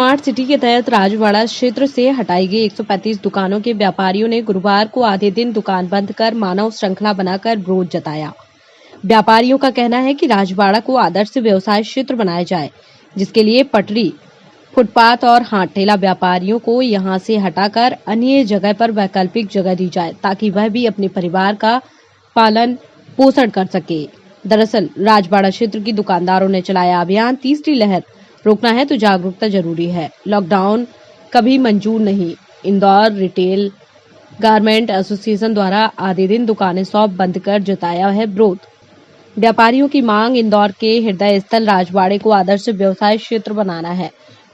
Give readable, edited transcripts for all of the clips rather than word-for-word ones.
Smart city के तहत राजवाड़ा क्षेत्र से हटाई गई 135 दुकानों के व्यापारियों ने गुरुवार को आधे दिन दुकान बंद कर मानव श्रृंखला बनाकर विरोध जताया। व्यापारियों का कहना है कि राजवाड़ा को आदर्श व्यवसाय क्षेत्र बनाया जाए, जिसके लिए पटरी, फुटपाथ और हाट ठेला व्यापारियों को यहां से हटाकर अन्य जगह पर वैकल्पिक जगह दी जाए, ताकि वह भी अपने परिवार का पालन पोषण कर सके। दरअसल राजवाड़ा क्षेत्र की दुकानदारों ने चलाया अभियान तीसरी लहर रोकना है तो जागरूकता जरूरी है, लॉकडाउन कभी मंजूर नहीं। इंदौर रिटेल गारमेंट एसोसिएशन द्वारा आधे दिन दुकानें सौंप बंद कर जताया है विरोध। व्यापारियों की मांग इंदौर के हृदय स्थल राजवाड़े को आदर्श व्यवसाय क्षेत्र बनाना है।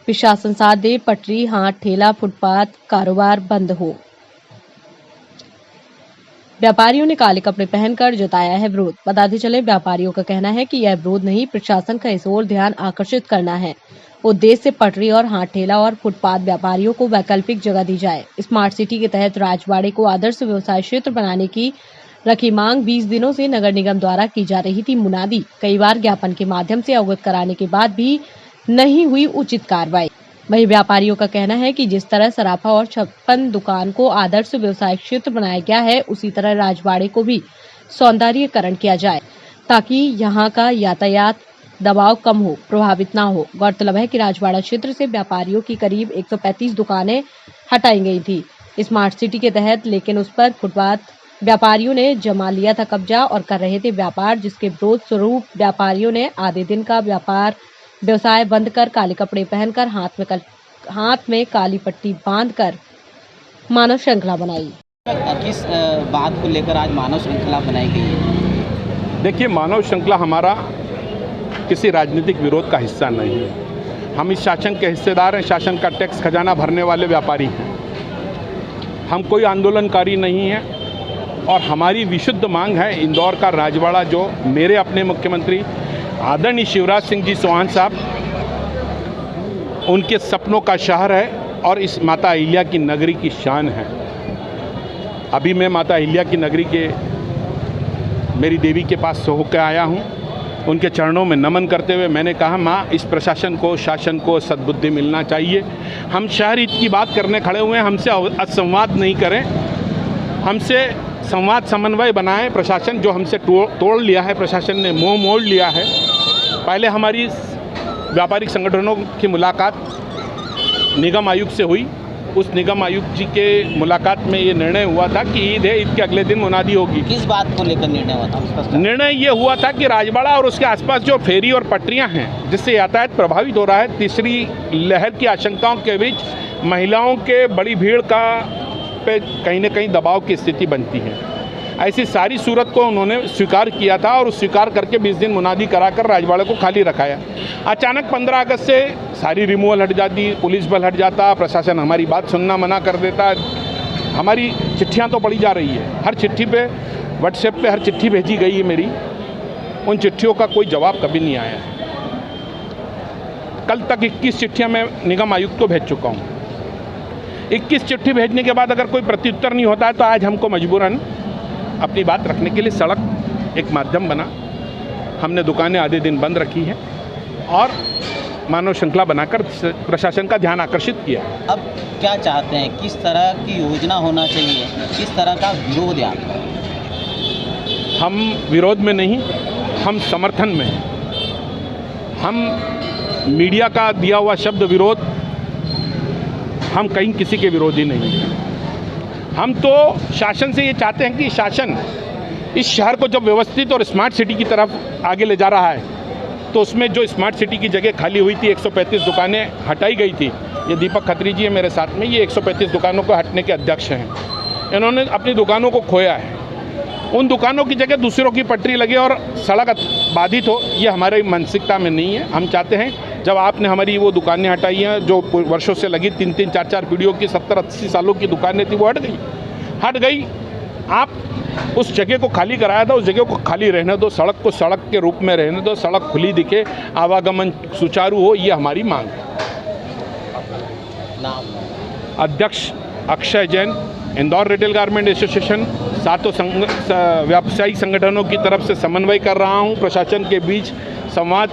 प्रशासन साथ दे, पटरी, हाट ठेला, फुटपाथ कारोबार बंद हो। व्यापारियों ने काले कपड़े पहनकर जताया है विरोध। बताते चले, व्यापारियों का कहना है कि यह विरोध नहीं, प्रशासन का इस ओर ध्यान आकर्षित करना है। उद्देश्य से पटरी और हाट ठेला और फुटपाथ व्यापारियों को वैकल्पिक जगह दी जाए। स्मार्ट सिटी के तहत राजवाड़े को आदर्श व्यवसाय क्षेत्र बनाने की रखी मांग 20 दिनों से नगर निगम द्वारा की जा रही थी मुनादी। कई बार ज्ञापन के माध्यम से अवगत कराने के बाद भी नहीं हुई उचित कार्रवाई। वहीं व्यापारियों का कहना है कि जिस तरह सराफा और 56 दुकान को आदर्श व्यवसाय क्षेत्र बनाया गया है, उसी तरह राजवाड़े को भी सौंदर्यीकरण किया जाए, ताकि यहां का यातायात दबाव कम हो, प्रभावित न हो। गौरतलब है कि राजवाड़ा क्षेत्र से व्यापारियों की करीब 135 दुकानें हटाई गई थी स्मार्ट सिटी के तहत, लेकिन उस पर फुटपाथ व्यापारियों ने जमा लिया था कब्जा और कर रहे थे व्यापार, जिसके विरोध स्वरूप व्यापारियों ने आधे दिन का व्यवसाय बंद कर काले कपड़े पहनकर हाथ में काली पट्टी बांधकर मानव श्रृंखला बनाई। किस बात को लेकर आज मानव श्रृंखला बनाई गई है? देखिए, मानव श्रृंखला हमारा किसी राजनीतिक विरोध का हिस्सा नहीं है। हम इस शासन के हिस्सेदार हैं, शासन का टैक्स खजाना भरने वाले व्यापारी हैं। हम कोई आंदोलनकारी नहीं हैं और हमारी विशुद्ध मांग है इंदौर का राजवाड़ा, जो मेरे अपने मुख्यमंत्री आदरणीय शिवराज सिंह जी चौहान साहब, उनके सपनों का शहर है और इस माता अहिल्या की नगरी की शान है। अभी मैं माता अहिल्या की नगरी के मेरी देवी के पास से होकर आया हूँ। उनके चरणों में नमन करते हुए मैंने कहा, माँ, इस प्रशासन को, शासन को सद्बुद्धि मिलना चाहिए। हम शहर हित की बात करने खड़े हुए हैं, हमसे असंवाद नहीं करें, हमसे संवाद समन्वय बनाएं। प्रशासन जो हमसे तोड़ लिया है, प्रशासन ने मुंह मोड़ लिया है। पहले हमारी व्यापारिक संगठनों की मुलाकात निगम आयुक्त से हुई। उस निगम आयुक्त जी के मुलाकात में ये निर्णय हुआ था कि ईद है, ईद के अगले दिन मुनादी होगी। किस बात को लेकर निर्णय हुआ था? निर्णय ये हुआ था कि राजवाड़ा और उसके आसपास जो फेरी और पटरियां हैं, जिससे यातायात प्रभावित हो रहा है, तीसरी लहर की आशंकाओं के बीच महिलाओं के बड़ी भीड़ का पे कहीं न कहीं दबाव की स्थिति बनती है। ऐसी सारी सूरत को उन्होंने स्वीकार किया था और स्वीकार करके 20 दिन मुनादी कराकर राजवाड़े को खाली रखाया। अचानक 15 अगस्त से सारी रिमूवल हट जाती, पुलिस बल हट जाता, प्रशासन हमारी बात सुनना मना कर देता। हमारी चिट्ठियां तो पढ़ी जा रही है, हर चिट्ठी पे, व्हाट्सएप पे हर चिट्ठी भेजी गई है मेरी, उन चिट्ठियों का कोई जवाब कभी नहीं आया है। कल तक 21 चिट्ठियाँ मैं निगम आयुक्त को भेज चुका हूँ। 21 चिट्ठी भेजने के बाद अगर कोई प्रत्युत्तर नहीं होता है तो आज हमको मजबूरन अपनी बात रखने के लिए सड़क एक माध्यम बना। हमने दुकानें आधे दिन बंद रखी हैं और मानव श्रृंखला बनाकर प्रशासन का ध्यान आकर्षित किया। अब क्या चाहते हैं, किस तरह की योजना होना चाहिए, किस तरह का विरोध है आपका? हम विरोध में नहीं, हम समर्थन में हैं। हम मीडिया का दिया हुआ शब्द विरोध, हम कहीं किसी के विरोधी नहीं हैं। हम तो शासन से ये चाहते हैं कि शासन इस शहर को जब व्यवस्थित और स्मार्ट सिटी की तरफ आगे ले जा रहा है, तो उसमें जो स्मार्ट सिटी की जगह खाली हुई थी, 135 दुकानें हटाई गई थी। ये दीपक खत्री जी है मेरे साथ में, ये 135 दुकानों को हटने के अध्यक्ष हैं। इन्होंने अपनी दुकानों को खोया है। उन दुकानों की जगह दूसरों की पटरी लगे और सड़क बाधित हो, ये हमारी मानसिकता में नहीं है। हम चाहते हैं, जब आपने हमारी वो दुकानें हटाई हैं जो वर्षों से लगी, 3-3, 4-4 पीढ़ियों की, 70-80 सालों की दुकानें थी, वो हट गई। आप उस जगह को खाली कराया था, उस जगह को खाली रहने दो, सड़क को सड़क के रूप में रहने दो, सड़क खुली दिखे, आवागमन सुचारू हो, ये हमारी मांग है। अध्यक्ष Akshay Jain, Indore retail garment association, सातों व्यावसायिक संगठनों की तरफ से समन्वय कर रहा हूं, प्रशासन के बीच संवाद